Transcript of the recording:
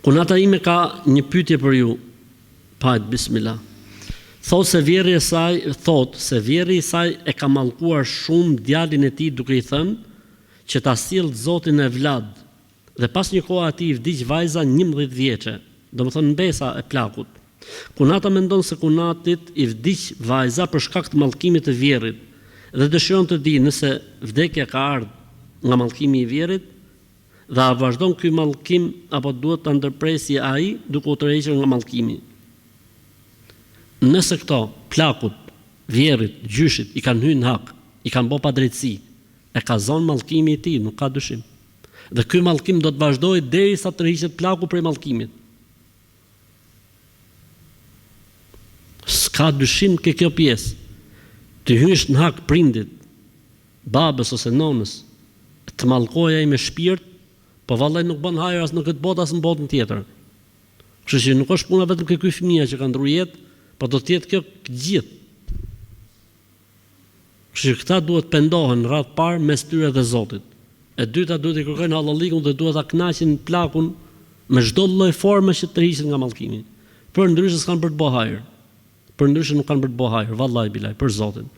Kunata ime ka një pyetje për ju. Pajt, bismillah. Thot se vjerri i saj e ka mallkuar shumë djalin e tij duke i thënë që ta sill Zotin e Vlad. Dhe pas një kohë atij i vdiq vajza 11 vjeçe, domethënë mbesa e plakut. Kunata mendon se kunatit i vdiq vajza për shkak të mallkimit të vjerrit dhe dëshiron të di nëse vdekja ka ardhur nga mallkimi i vjerrit dhe a vazhdon ky mallkim apo duhet ta ndërpresi ai duke u tërhequr nga mallkimi. Nëse këto plakut, vjerrit, gjyshit i kanë hyrë në hak, i kanë bërë padrejtësi, e ka zonë mallkimi i tij, nuk ka dyshim. Dhe ky mallkim do të vazhdojë derisa të tërhiqet plaku prej mallkimit. S'ka dyshim ke kjo pjesë. Të hysh në hak prindit, babës ose nonës, të mallkojë ai me shpirt, po vallai nuk bën hajër as në këtë botë as në botën tjetër. Kështu që nuk është puna vetëm ke ky fëmijë që ka ndruar jetë, po do të jetë kjo gjithë. Kështu që këta duhet pendohen radh parë mes tyre dhe Zotit. E dyta duhet i kërkojnë hallallikun dhe duhet ta kënaqin plakun me çdo lloj forme që të tërhiqet nga mallkimi. Për ndryshe s'kan për të bëj hajër. Për ndryshe nuk kanë për të bëj hajër, vallahi bilaj, për Zotin.